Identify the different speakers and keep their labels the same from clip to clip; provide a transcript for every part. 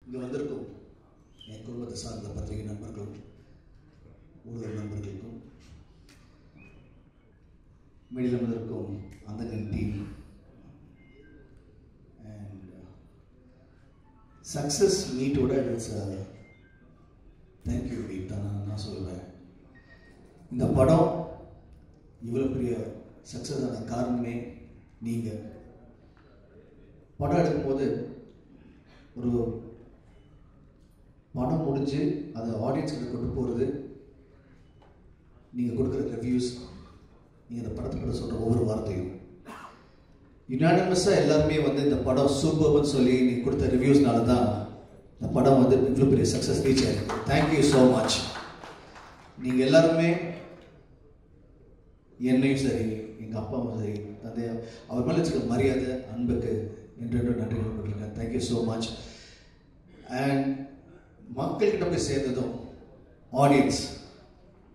Speaker 1: இங்கே வந்திருக்கும் என் குடும்பத்தை சார்ந்த பத்திரிகை நண்பர்களும் ஊடக நண்பர்களுக்கும் வெளியில் வந்திருக்கும் அந்தகன் டீம் அண்ட் சக்ஸஸ் மீட்டோட இட்ஸ் தேங்க்யூ மீட் தான் நான் சொல்லுவேன். இந்த படம் இவ்வளோ பெரிய சக்ஸஸ் ஆன காரணமே நீங்கள். படம் எடுக்கும்போது ஒரு படம் முடிஞ்சு அதை ஆடியன்ஸ்கிட்ட கொண்டு போகிறது, நீங்கள் கொடுக்குற ரிவ்யூஸ், நீங்கள் இந்த படத்தை பற்றி சொல்கிற ஒவ்வொரு வார்த்தையும் யுனானிமஸாக எல்லாருமே வந்து இந்த படம் சூப்பர்னு சொல்லி நீங்கள் கொடுத்த ரிவ்யூஸ்னால தான் இந்த படம் வந்து இவ்வளோ பெரிய சக்ஸஸ் ரீச் ஆகிருக்கு. Thank you so much. நீங்கள் எல்லாருமே என்னையும் சரி, எங்கள் அப்பாவும் சரி, தந்தை அவர் மேலே வச்சுக்க மரியாதை, அன்புக்கு என்று நன்றி கொடுத்துருக்கேன். Thank you so much. அண்ட் மக்கள்கிட்ட போய் சேர்ந்ததும் ஆடியன்ஸ்,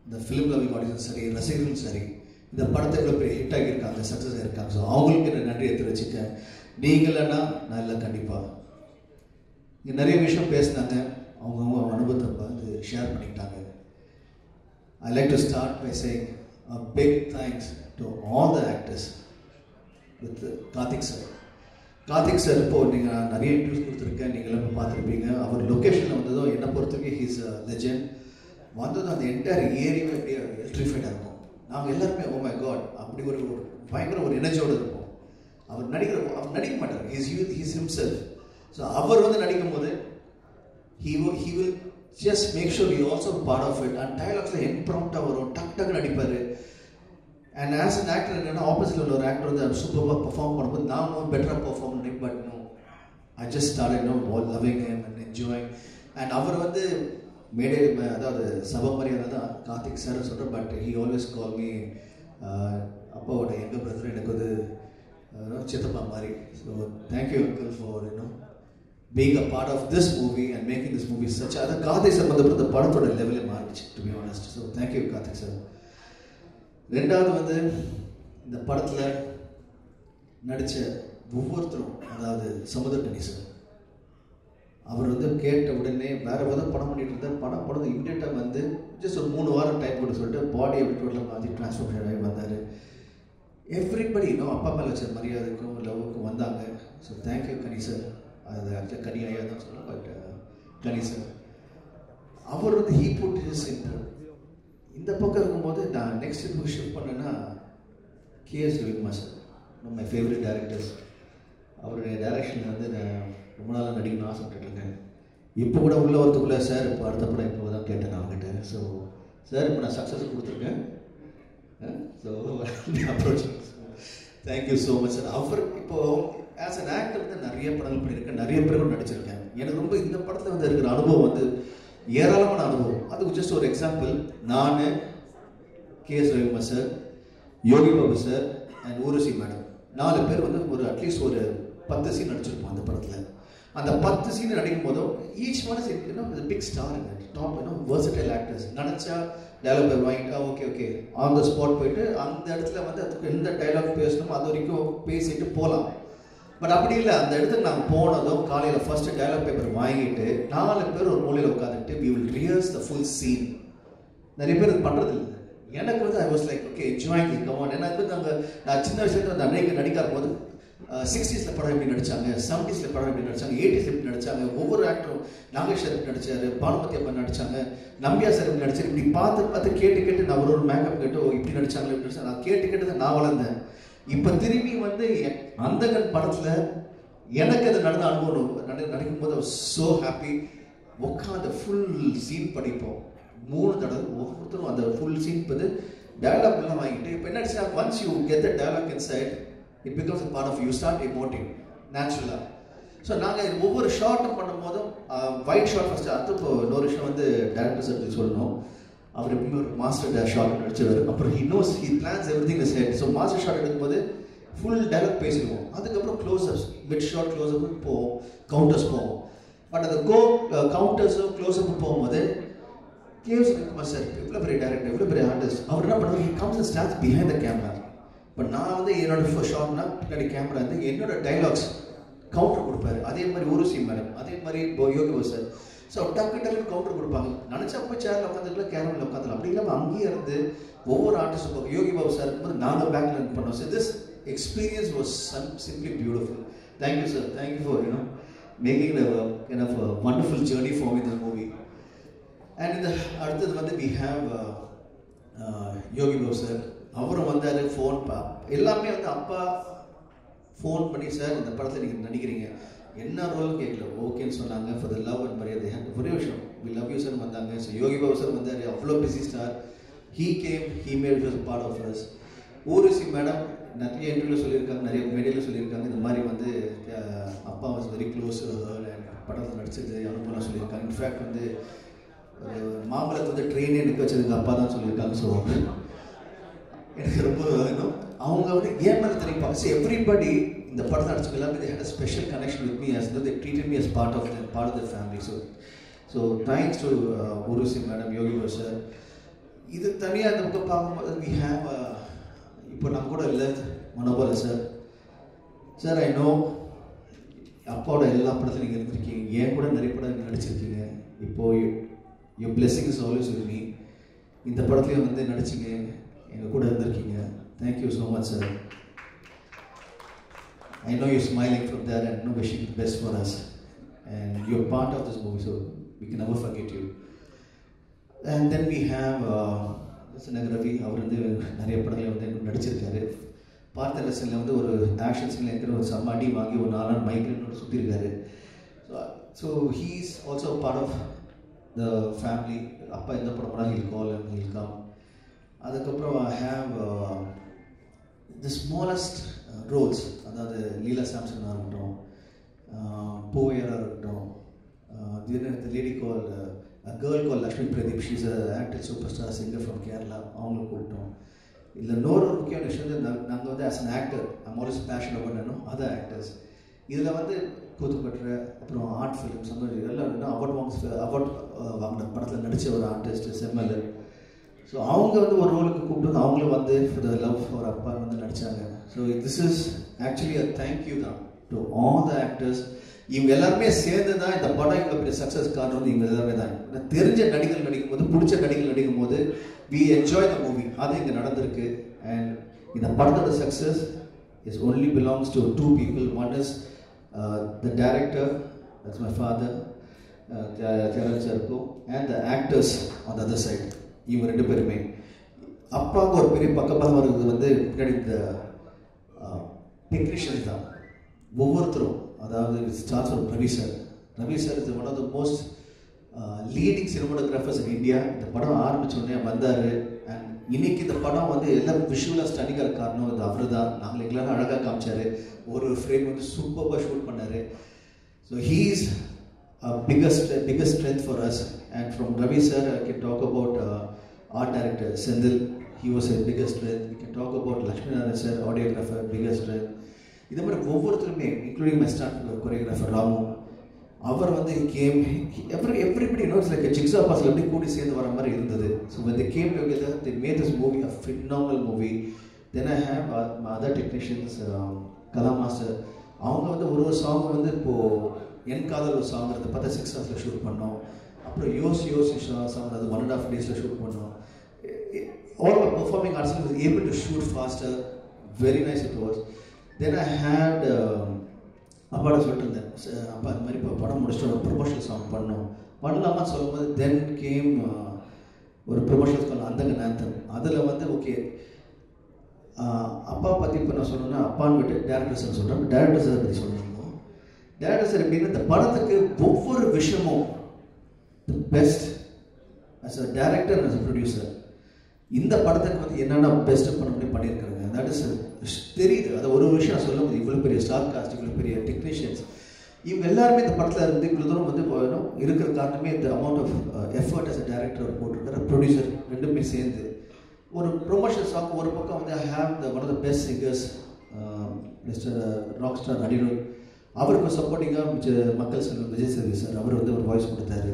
Speaker 1: இந்த ஃபிலிம் லவிங் ஆடியன்ஸும் சரி, ரசிகர்களும் சரி, இந்த படத்தை இவ்வளோ பெரிய ஹிட் ஆகியிருக்காங்க, சக்ஸஸ் ஆகியிருக்காங்க. ஸோ அவங்களுக்கு என்ன நன்றி எடுத்து வச்சுக்கேன். நீங்களன்னா நான் இல்லை கண்டிப்பாக. இங்கே நிறைய விஷயம் பேசினாங்க, அவங்கவுங்க அனுபவத்தை வந்து ஷேர் பண்ணிக்கிட்டாங்க. I like to start by saying a big thanks to all the actors with Karthik sir. Karthik sir இப்போ நீங்கள் நிறைய இன்டர்வியூஸ் கொடுத்துருக்கேன், நீங்கள் எல்லாம் பார்த்துருப்பீங்க. அவர் லொக்கேஷனில் வந்ததும் என்னை பொறுத்தவரைக்கும் ஹீஸ் அ லெஜெண்ட். வந்ததும் அந்த என்டையர் ஏரியாவே அப்படியே எலக்ட்ரிஃபைடாக இருக்கும். நாங்கள் எல்லாருமே ஓ மை காட் அப்படி ஒரு பயங்கர ஒரு எனர்ஜியோடு இருப்போம். அவர் நடிக்க மாட்டார், ஹீஸ் ஹிம்செல்ஃப். ஸோ அவர் வந்து நடிக்கும் போது he will just make sure you also part of it. And dialogues like impromptu வரும், டக் டக் நடிப்பார். அண்ட் ஆஸ் அன் ஆக்டர் என்னன்னா ஆப்போசிட்டில் உள்ள ஒரு ஆக்டர் வந்து சூப்பராக பர்ஃபார்ம் பண்ணும்போது நானும் பெட்டராக பர்ஃபார்ம் பண்ணி, but no I just started loving him and enjoying. And அவர் வந்து மேடே, அதாவது சபை மாதிரியான தான் கார்த்திக் சார் சொல்கிறேன், but he always call me அப்பாவோட எங்கள் பிரதர், எனக்கு வந்து சித்தப்பா மாதிரி. So thank you uncle for being a part of this movie and making this movie such a Karthik sir வந்து படத்தோட லெவலே மாறிச்சு, to be honest. So thank you Karthik sir. ரெண்டாவது வந்து இந்த படத்தில் நடித்த ஒவ்வொருத்தரும், அதாவது சமுத்திரக்கனி சார், அவர் வந்து கேட்ட உடனே வேறு ஏதாவது படம் பண்ணிட்டு இருந்தார். படம் இம்மிடியட்டாக வந்து ஜஸ்ட் ஒரு 3 வாரம் டைம் கொடுத்து சொல்லிட்டு பாடியை விட்டு மாற்றி டிரான்ஸ்ஃபர்மேஷன் ஆகி வந்தார். எவ்ரிபடி அப்பா மேலே வச்ச மரியாதைக்கும் லவ்வுக்கும் வந்தாங்க. ஸோ தேங்க்யூ கனி சார். அது ஆக்சுவலாக கனி ஐயா தான் சொல்லலாம், பட் கனி சார் அவர் வந்து ஹீ புட் ஹிஸ் இன்புட். இந்த பக்கம் இருக்கும்போது நான் நெக்ஸ்ட் புக் ஷிஃப்ட் பண்ணேன்னா KS Ravikumar sir, my favourite directors. அவருடைய டைரக்ஷனில் வந்து நான் ரொம்ப நாளாக நடிக்கணும்னு ஆசைப்பட்டுருக்கேன். இப்போ கூட உள்ள வரத்துக்குள்ளே சார் இப்போ அடுத்த படம் இப்போ தான் கேட்டேன் அவங்ககிட்ட. ஸோ சார் இப்போ நான் சக்ஸஸ் கொடுத்துருக்கேன். So approach thank you so much sir. அவர் இப்போது ஆஸ் அன் ஆக்டர் வந்து நிறைய படங்கள் பண்ணியிருக்கேன், நிறைய பேர் நடிச்சிருக்கேன். எனக்கு ரொம்ப இந்த படத்தில் வந்து இருக்கிற அனுபவம் வந்து ஏராளமான அனுபவம். அதுக்கு ஜஸ்ட் ஒரு எக்ஸாம்பிள், நான் KS Ravikumar sir, Yogi Babu sir and Urvashi madam 4 பேர் வந்து ஒரு அட்லீஸ்ட் ஒரு 10 சீன் நடிச்சிருப்போம் அந்த படத்தில். அந்த 10 சீன் நடிக்கும் போதும் each one is big star, top versatile actors. நினச்சா டைலாக் வாங்கிட்டா ஓகே ஆன் த ஸ்பாட் போயிட்டு அந்த இடத்துல வந்து அதுக்கு எந்த டைலாக் பேசணுமோ அது வரைக்கும் பேசிட்டு போகலாம். பட் அப்படி இல்லை, அந்த இடத்துக்கு நாங்கள் போனதும் காலையில் ஃபர்ஸ்ட்டு டைலாக் பேப்பர் வாங்கிட்டு 4 பேர் ஒரு மூலையில் உட்காந்துட்டு we will rehearse the full scene. நிறைய பேர் இது பண்ணுறது இல்லை. எனக்கு வந்து I was like okay enjoying come on. எனக்கு வந்து நான் சின்ன வயசுலேருந்து அந்த அன்னைக்கு நடிக்காத போது 60s படம் எப்படி நடித்தாங்க, 70s படம் எப்படி நடித்தாங்க, 80s எப்படி நடித்தாங்க, ஒவ்வொரு ஆக்டரும் நாகேஷ் சார் எப்படி நடித்தார், பானுமதி அப்பா நடித்தாங்க, நம்பியா சார் எப்படி நடிச்சார், இப்படி பார்த்து கேட்டு நான் ஒரு மேக்கப் கேட்டு இப்படி நடித்தாங்களே இப்படி நடிச்சாங்க. நான் கேட்டு நான் வளர்ந்தேன். இப்போ திரும்பி வந்து அந்தகன் படத்தில் எனக்கு அது நடந்த அனுபவம் நடிக்கும் போது ஸோ ஹாப்பி. உட்காந்து ஃபுல் சீன் படிப்போம் 3 தடவை ஒவ்வொருத்தரும் அந்த ஃபுல் சீன் வந்து டயலாக் எல்லாம் வாங்கிட்டு. இப்போ என்ன once you get the dialogue inside it becomes a part of you, start emoting நேச்சுரலாக. ஸோ நாங்கள் ஒவ்வொரு ஷார்ட்டும் பண்ணும் போதும் ஒயிட் ஷார்ட் ஃபஸ்ட்டு அடுத்து. இப்போ இன்னொரு விஷயம் வந்து டேரக்டர் சார் சொல்லணும், அவர் எப்பவுமே ஒரு மாஸ்டர் ஷார்ட் நடிச்சவர். அப்புறம் he plans everything is head. So master shot எடுக்கும்போது ஃபுல் டைலாக் பேசிடுவோம். அதுக்கப்புறம் க்ளோஸ்அப்ஸ், மிட் ஷார்ட் க்ளோஸ்அப் போவோம், கவுண்டர்ஸ் போவோம். பட் அந்த கவுண்டர்ஸும் க்ளோஸ்அப் போகும்போது KS ரவிக்குமார் சார் எவ்வளோ பெரிய டேரக்டர், எவ்வளோ பெரிய ஆர்டிஸ்ட், அவர் என்ன பண்ணுவார், he comes and stands behind the camera. But நான் வந்து என்னோட ஷார்ட்னா பின்னாடி கேமரா வந்து என்னோட டைலாக்ஸ் கவுண்டர் கொடுப்பாரு. அதே மாதிரி ஊர்வசி மேடம், அதே மாதிரி யோகி பாபு சார். ஸோ டக்கு கவுண்டர் கொடுப்பாங்க. நினச்சா போய் சேரில் உட்காந்துக்கலாம், கேரமில் உட்காந்துலாம். அப்படி இல்லாமல் அங்கேயே இருந்து ஒவ்வொரு ஆர்டிஸ்டும் யோகி பாபு சார் இருக்கும்போது நாங்கள் பேக் லேர்ன் பண்ணோம். So this experience was simply beautiful. Thank you, sir. Thank you for making a kind of a wonderful journey for me in this movie. And in the அடுத்தது வந்து we have Yogi Babu sir. அவரும் வந்தார். Phone எல்லாமே வந்து அப்பா phone பண்ணி, sir இந்த படத்தில் நீங்கள் நடிக்கிறீங்க, என்ன ரோல் கேட்கல, ஓகேன்னு சொன்னாங்க. ஃபார் த லவ் அண்ட் மரியாதை ஒரே விஷயம், வி லவ் யூ சார் வந்தாங்க. ஸோ யோகி பாபு சார் வந்தார். அவ்வளோ busy star. He came, he made was part of us. Urvashi madam நிறைய இன்டர்வியூ சொல்லியிருக்காங்க, நிறைய மீடியாவில் சொல்லியிருக்காங்க. இந்த மாதிரி வந்து அப்பா was very close her and படத்தில் நடிச்சது அனுபவம் சொல்லியிருக்காங்க. இன்ஃபேக்ட் வந்து மாம்பழத்தை வந்து ட்ரெயினே நிற்க வச்சதுக்கு அப்பா தான் சொல்லியிருக்காங்க. ஸோ எனக்கு ரொம்ப அவங்க வந்து ஏன் மேலே தெரிவிப்பாங்க. ஸோ எவ்ரிபடி இந்த படத்தை நடிச்சவங்க எல்லாமே they had a special connection with me as though they treated me as part of the family. So thanks to Urvashi madam, Yogi Babu sir. இது தனியாக இந்த பக்கம் பார்க்கும்போது we have இப்போ நம்ம கூட இல்லை Manobala sir. Sir I know அப்பாவோட எல்லா படத்துலையும் நீங்கள் இருந்திருக்கீங்க, ஏன் கூட நிறைய படம் நீங்கள் நடிச்சிருக்கீங்க. இப்போது your blessing is always with me. இந்த படத்துலையும் வந்து நடிச்சிங்க, எங்கள் கூட இருந்திருக்கீங்க. Thank you so much sir. I know you're smiling from there and wishing the best for us. And you're part of this movie, so we can never forget you. And then we have Ravi. அவர் வந்து நிறைய படங்களில் வந்து நடிச்சிருக்காரு. பார்த்த லெசனில் வந்து ஒரு ஆக்ஷன் சீனில் இருக்கிற ஒரு செம்ம அடி வாங்கி ஒரு 4 நாள் மைக்ரேனோட சுற்றிருக்காரு. So he is also part of the family. அப்பா எந்த படம் பண்ணாலும் he'll call and he'll come. அதுக்கப்புறம் I have the smallest roles, அதாவது லீலா சாம்சனாக இருக்கட்டும், போயராக இருக்கட்டும், lady called a girl called Lakshmi Pradeep. She's an actress, superstar singer from Kerala. அவங்களை கூப்பிட்டோம். இதில் இன்னொரு முக்கியமான விஷயம், நாங்கள் வந்து as an actor I'm always passion about other actors. இதில் வந்து கூத்துப்பற்ற, அப்புறம் ஆர்ட் ஃபிலிம்ஸ் அந்த இதெல்லாம் அவார்ட் வாங்கின படத்தில் நடித்த ஒரு ஆர்டிஸ்ட் செம்மல். ஸோ அவங்க வந்து ஒரு ரோலுக்கு கூப்பிட்டு அவங்களும் வந்து ஃபார் த லவ் ஃபார் அப்பா வந்து நடித்தாங்க. So this is actually a thank you தான் டு ஆல் த ஆக்டர்ஸ். இவங்க எல்லாருமே சேர்ந்து தான் இந்த படம் இவ்வளோ பெரிய சக்ஸஸ் காரணம் வந்து இவங்க எல்லாருமே தான். தெரிஞ்ச நடிகர்கள் நடிக்கும் போது, பிடிச்ச நடிகர்கள் நடிக்கும் போது வி என்ஜாய் த மூவி. அது இங்கே நடந்திருக்கு. அண்ட் இந்த படத்தோட success is only belongs to 2 people. One is the director, that's my father Thiagaraj சாருக்கும், and the actors on the other side. இவங்க 2 பேருமே. அப்பாவுக்கு ஒரு பெரிய பக்கபலம் வருது வந்து பின்னாடி இந்த டெக்னீஷியன்ஸ் தான் ஒவ்வொருத்தரும். அதாவது stars from Ravi sir. Ravi sir is one of the most leading cinematographers in India. இந்த படம் ஆரம்பித்தோடனே வந்தார். அண்ட் இன்னைக்கு இந்த படம் வந்து எல்லாம் விஷுவலாக ஸ்டனிங்காக காரணம் இது அவர் தான். நாங்கள் எங்களால் அழகாக காமிச்சார். ஒரு ஃப்ரேம் வந்து சூப்பராக ஷூட் பண்ணார். So he is biggest strength for us. And from Ravi sir I can talk about art director Sendil. He was a biggest strength. We can talk about Lakshmi Narayan sir, audiographer, biggest strength. இதே மாதிரி ஒவ்வொருத்தருமே, including my stunt choreographer Ramu, அவர் வந்து came everybody knows like a jigsaw puzzle எப்படி கூடி சேர்ந்து வர மாதிரி இருந்தது. So when they came together they made this movie a phenomenal movie. Then I have my other technicians, Kala master. அவங்க வந்து ஒரு சாங் வந்து இப்போது என் காதல் ஒரு சாங் அதை பார்த்தா 6 hours ஷூட் பண்ணோம். அப்புறம் யோஸ் சாங் அது 1.5 days ஷூட் பண்ணோம். All our performing artists was able to shoot faster. Very nice it was. Then I had அப்பாட சொல்லிட்டு இருந்தேன், அப்பா அது மாதிரி இப்போ படம் முடிச்சுட்டு ஒரு ப்ரொமோஷனல் சாங் பண்ணலாமா சொல்லும்போது தென் கேம் ஒரு ப்ரொமோஷனல் சாங் அந்தங்க நேந்தம். அதில் வந்து ஓகே அப்பா பற்றி இப்போ நான் சொல்லணும்னா அப்பான்னு விட்டு டேரக்டர் சார் சொல்கிறேன். டேரக்டர் சார் பற்றி சொல்லணும். டேரக்டர் சார் எப்படின்னா இந்த படத்துக்கு ஒவ்வொரு விஷயமும் the best as a director and as a producer. இந்த படத்துக்கு வந்து என்னென்ன பெஸ்ட்டு பண்ண முடியும் பண்ணியிருக்காங்க. தட் இஸ் தெரியுது. அதை ஒரு விஷயம் சொல்லும் போது இவ்வளோ பெரிய ஸ்டார் காஸ்ட், இவ்வளோ பெரிய டெக்னீஷியன்ஸ், இவங்க எல்லாருமே இந்த படத்தில் இருந்து இவ்வளோ தூரம் வந்து இருக்கிற காரணமே இந்த amount of effort as a director போட்டிருக்கிற ப்ரொடியூசர் 2 பேர் சேர்ந்து ஒரு ப்ரொமோஷன் சாங். ஒரு பக்கம் வந்து I have the one of the best singers mister rock star Anirudh. அவருக்கு சப்போர்ட்டிங்காக மக்கள் செல்வம் விஜய் சேதுபதி சார் அவர் வந்து ஒரு வாய்ஸ் கொடுத்தாரு.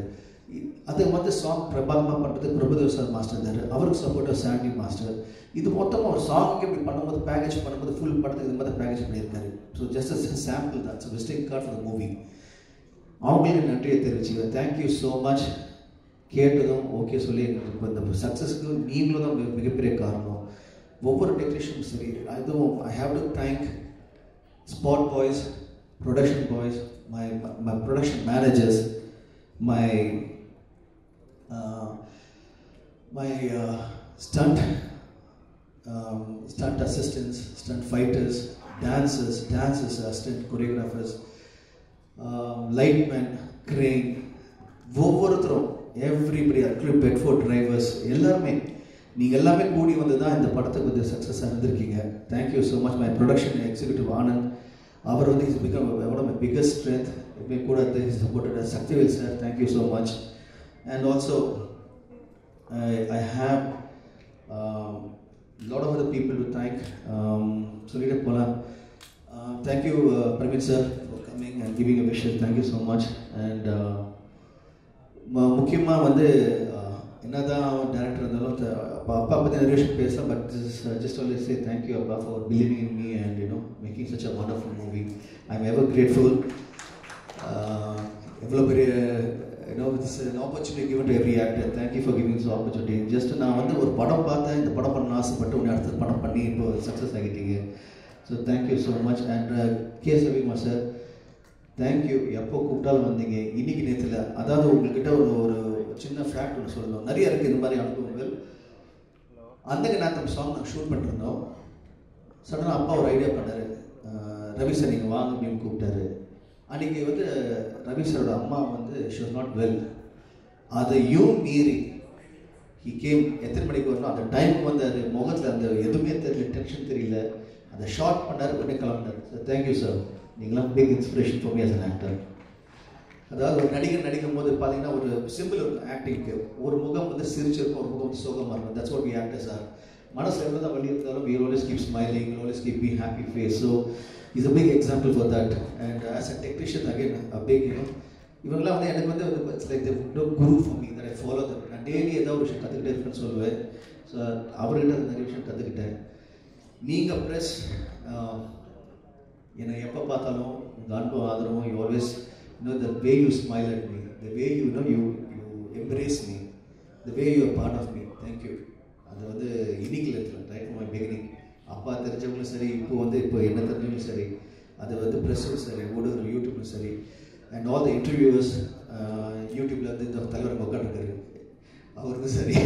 Speaker 1: அது வந்து சாங் பிரபாகமாக பண்ணுறது பிரபுதேவ் சார் மாஸ்டர் இருந்தார். அவருக்கு சப்போர்ட்டாக சாண்டி மாஸ்டர். இது மொத்தமாக ஒரு சாங் இப்படி பண்ணும்போது பேக்கேஜ் பண்ணும்போது ஃபுல் படத்துக்கு இது மாதிரி பேக்கேஜ் பண்ணியிருக்காரு. ஸோ ஜஸ்ட் அஸ் சாம்பிள் தான், so visiting card for the movie. அவங்களுக்கு நன்றியை தெரிவிச்சுக்கிறேன். Thank you so much. கேட்டதும் ஓகே சொல்லி இப்போ இந்த சக்ஸஸ்க்கு நீங்களும் தான் மிகப்பெரிய காரணம். ஒவ்வொரு டெக்னீஷியனும் சரி, அதுவும் I have to thank spot boys, production boys, my production managers, my stunt assistants, stunt fighters, dancers, assistant choreographers, lightmen, crane, ஒவ்வொருத்தரும் everybody, including Bedford drivers, எல்லாருமே நீங்கள் எல்லாமே கூடி வந்து தான் இந்த படத்துக்கு வந்து சக்ஸஸாக இருந்திருக்கீங்க. Thank you so much. My production executive Anand, அவர் வந்து is become one of my biggest strength. எப்பவுமே கூட is supported Sakthivel sir, thank you so much. And also I have lot of other people to thank. சொல்லிட்டு போகலாம். Thank you Praveen sir for coming and giving a wishes. Thank you so much. And முக்கியமாக வந்து என்னதான் director இருந்தாலும் அப்பா பற்றி நிறைய விஷயம் பேசலாம், but just always say thank you அப்பா for believing in me and you know making such a wonderful movie. I am ever grateful. எவ்வளோ பெரிய it's an opportunity given to every actor. Thank you for giving this opportunity. Just நான் வந்து ஒரு படம் பார்த்தேன், இந்த படம் பண்ண ஆசைப்பட்டு உடனே அடுத்த படம் பண்ணி இப்போ சக்ஸஸ் ஆகிட்டீங்க. So thank you so much. And கே சவிமா சார், தேங்க்யூ. எப்போ கூப்பிட்டாலும் வந்தீங்க. இன்னைக்கு நேரத்தில் அதாவது உங்கள்கிட்ட ஒரு சின்ன ஃபேக்ட் ஒன்று சொல்லணும். நிறைய இருக்குது இந்த மாதிரி அனுபவங்கள். அந்த நாத்தம் சாங் நாங்கள் ஷூட் பண்ணிருந்தோம். சடனாக அப்பா ஒரு ஐடியா பண்ணார், ரவி சார் நீங்கள் வாங்க அப்படின்னு கூப்பிட்டாரு. அன்றைக்கி வந்து ரவி சாரோட அம்மா வந்து ஷி வாஸ் நாட் வெல். அதையும் மீறி ஹி கேம். எத்தனை மணிக்கு வரணும் அந்த டைமுக்கு வந்து அது முகத்தில் அந்த எதுவுமே தெரியல, டென்ஷன் தெரியல. அதை ஷார்ட் பண்ணார், உடனே கிளம்பினார். சார் தேங்க்யூ சார், நீங்களாம் big inspiration for me as an actor. அதாவது ஒரு நடிகர் நடிக்கும் போது பார்த்தீங்கன்னா ஒரு சிம்பிள் இருக்கும் ஆக்டிங்க்கு. ஒரு முகம் வந்து சிரிச்சிருக்கும், ஒரு முகம் வந்து சோகமாக இருக்கும். That's what we actors are. மனசில் எவ்வளோ தான் வலி இருந்தாலும் we always keep smiling, we always keep being happy face. So he's a big example for that. And as a technician again, a big இவங்களாம் வந்து எனக்கு வந்து it's like the Guru for me that I follow that. நான் daily ஏதாவது ஒரு விஷயம் கற்றுக்கிட்டே இருக்கேன்னு சொல்லுவேன். ஸோ அவர்கிட்ட நிறைய விஷயம் கற்றுக்கிட்டேன். நீங்கள் ப்ரெஸ் என்னை எப்போ பார்த்தாலும் உங்கள் அன்பும் ஆதரவும், you always the way you smile at me, the way you embrace me, the way you are part of me. Thank you. அது வந்து இன்னைக்கு இல்லை, ரைட் ஃப்ரம் மை பிகினிங். அப்பா தெரிஞ்சவங்களும் சரி, இப்போ என்ன தெரிஞ்சவங்களும் சரி, அது வந்து ப்ரெஸ்ஸும் சரி, ஊடகம் யூடியூப்லும் சரி, அண்ட் ஆல் த இன்டர்வியூவர்ஸ் யூடியூப்ல வந்து இந்த தலைவர் உட்காந்துருக்காரு அவருக்கும் சரி,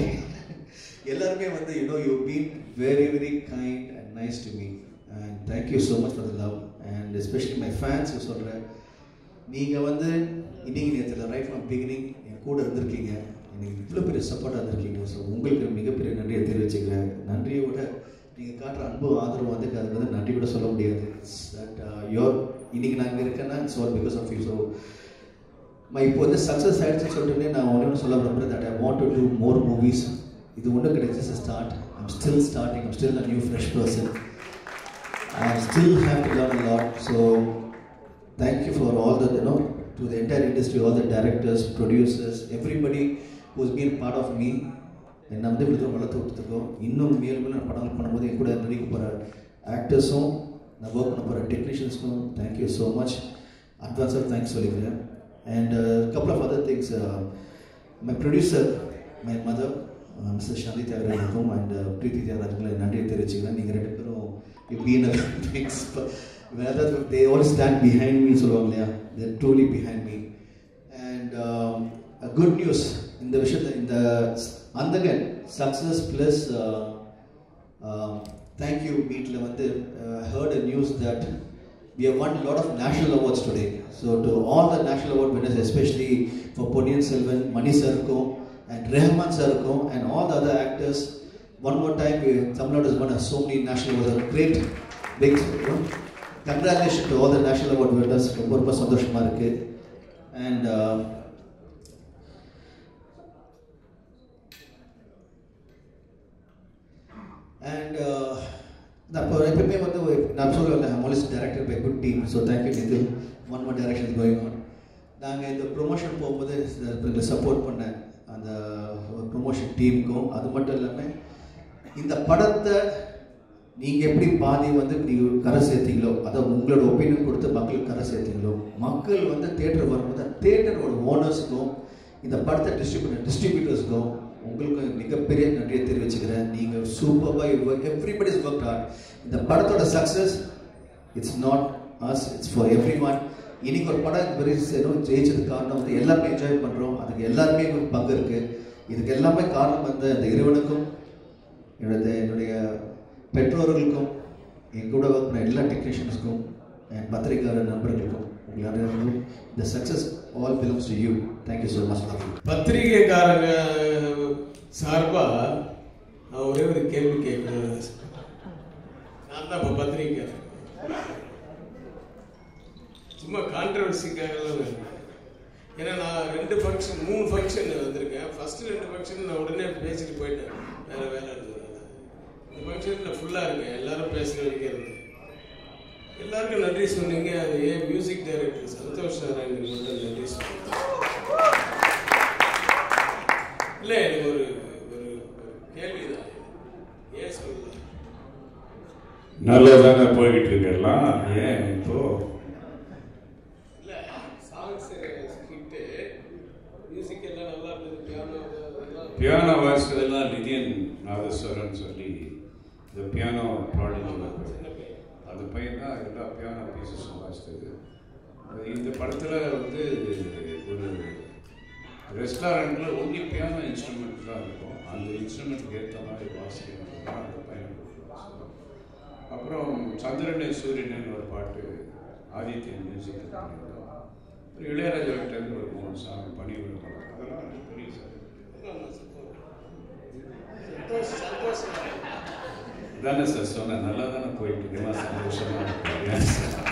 Speaker 1: எல்லாருமே வந்து you been very very kind and nice to me. And thank you so much for the love. And especially my fans சொல்கிறேன், நீங்கள் வந்து இன்னைக்கு நேரத்தில் ரைட் ஃப்ரம் பிகினிங் என் கூட இருந்திருக்கீங்க, எனக்கு இவ்வளோ பெரிய சப்போர்ட்டாக இருந்திருக்கீங்க. ஸோ உங்களுக்கு மிகப்பெரிய நன்றியை தெரிவிச்சுக்கிறேன். நன்றியை விட நீங்கள் காட்டுற அன்பு ஆதரவு வந்து அதுக்கு வந்து நன்றி கூட சொல்ல முடியாது. தட் யோர் இன்னைக்கு நான் இங்கே இருக்கேன்னா it's all because of you. So இப்போ வந்து சக்ஸஸ் ஆகிடுச்சுன்னு சொல்லிட்டு நான் ஒன்று சொல்ல விரும்புகிறேன். That I want to do more movies. இது ஒன்றும் கிடையாது, start. I'm still starting. I'm still a new fresh person. I still have to learn a lot. So thank you for all the, to the entire industry, all the directors, producers, everybody who's been part of me. என்னை வந்து இப்படி வளர்த்து விட்டுருக்கோம். இன்னும் மேலும் நான் படங்கள் பண்ணும்போது என் கூட நடிக்க போகிற ஆக்டர்ஸும், நான் ஒர்க் பண்ண போகிற டெக்னீஷியன்ஸ்க்கும் தேங்க்யூ ஸோ மச். அட்வான்ஸாக தேங்க்ஸ் சொல்லிக்கிறேன். And couple of other things, my producer, my mother mister Shanthi தியாகராஜனுக்கும் அண்ட் பிரீத்தி தியாகராஜுக்கும் நன்றியை தெரிவிச்சுக்கிறேன். நீங்கள் ரெண்டு பேரும் been they all stand behind me சொல்லுவாங்க இல்லையா, they're truly behind me. And a good news இந்த விஷயத்தில், இந்த அந்தகன் சக்ஸஸ் ப்ளஸ் தேங்க்யூ மீட்டில் வந்து heard a news that we have won a lot of national awards today. So to all the national award winners, especially for Ponniyin Selvan, Mani sirkum and Rahman sirkum and all the other actors, one more time Tamil Nadu has won so many national awards. Great big congratulations to all the national award winners. ரொம்ப சந்தோஷமா இருக்கு. And எப்பவுமே வந்து நான் சொல்லுவேன், I'm always directed by a good team. So thank you Nitin. One more direction is going on. நாங்கள் இந்த promotion போகும்போது சப்போர்ட் பண்ணேன் அந்த ப்ரொமோஷன் டீமுக்கும். அது மட்டும் இல்லாமல் இந்த படத்தை நீங்கள் எப்படி பாதி வந்து நீங்கள் கரை சேர்த்தீங்களோ, அதை உங்களோட ஒப்பீனியன் கொடுத்து மக்களுக்கு கரை சேர்த்தீங்களோ, மக்கள் வந்து தேட்டர் வரும்போது தேட்டரோட ஓனர்ஸுக்கும் இந்த படத்தை டிஸ்ட்ரிபியூட்டர்ஸுக்கும் உங்களுக்கு மிகப்பெரிய நன்றியை தெரிவிச்சுக்கிறேன். நீங்கள் சூப்பராக எவ்ரிபடி இஸ் ஒர்க் ஹார்ட். இந்த படத்தோட success it's not us, it's for everyone. இன்னைக்கு ஒரு படம் ஜெயிச்சதுக்கு காரணம் வந்து எல்லாருமே என்ஜாய் பண்ணுறோம். அதுக்கு எல்லாருமே பங்கு இருக்குது. இதுக்கு எல்லாமே காரணம் வந்து அந்த இறைவனுக்கும் என்னுடைய பெற்றோர்களுக்கும் என் கூட ஒர்க் பண்ண எல்லா டெக்னீஷியன்ஸுக்கும் என் பத்திரிகையாளர் நண்பர்களுக்கும் உங்கள் அனைவருக்கும் இந்த success all belongs to you. Thank you so much.
Speaker 2: பத்திரிகைக்காரங்க சார்பாக நான் ஒரே ஒரு கேள்வி கேட்கணும். நான் தான் இப்போ பத்திரிகைக்காரன், சும்மா கான்ட்ரவர்சிக்காக. ஏன்னா நான் 3 ஃபங்க்ஷன் வந்திருக்கேன். ஃபர்ஸ்ட் 2 ஃபங்க்ஷன் நான் உடனே பேசிட்டு போயிட்டேன், வேறு வேலை இருந்தது. இந்த ஃபங்க்ஷனில் ஃபுல்லாக இருக்கேன், எல்லாரும் பேசுகிற வரைக்கும் இருந்தேன். எல்லாருக்கும் நன்றி சொன்னீங்க. அது ஏன் மியூசிக் டைரக்டர் சந்தோஷ் நாராயணன் மட்டும் நன்றி சொன்னீங்க. இல்லை, எனக்கு ஒரு கேள்வி தான், ஏன் சொல்லலாம்?
Speaker 3: நல்லதாங்க போய்கிட்டு இருக்கு எல்லாம். ஏன் இப்போ
Speaker 2: இல்லை, சாங்ஸ் ஸ்கிரிப்ட் மியூசிக் எல்லாம் நல்லா இருந்தது.
Speaker 3: பியானோ வாசிக்கிறதெல்லாம் நிதியன் நாதஸ்வரன் சொல்லி இந்த பியானோ ப்ராடக்ட் அந்த பையன் தான் எல்லா பியானோ பீசஸும் வாசித்தது. இந்த படத்தில் வந்து ஒரு ரெஸ்டாரண்ட்டில் ஒன்லி பியானோ இன்ஸ்ட்ருமெண்ட் தான் இருக்கும். அந்த இன்ஸ்ட்ருமெண்ட்டுக்கு ஏற்ற மாதிரி வாசிக்கணும் தான் அந்த பையன். அப்புறம் சந்திரன் சூரியன் ஒரு பாட்டு ஆதித்யன் மியூசிக் பண்ணியிருந்தோம். இளையராஜா கிட்ட ஒரு 3 சாங் பண்ணி விடுவோம். அதெல்லாம் பெரிய சார் தானே சார் சொன்னேன். நல்லா தானே போயிட்டு இருக்கலாம், சந்தோஷமாக இருக்கு.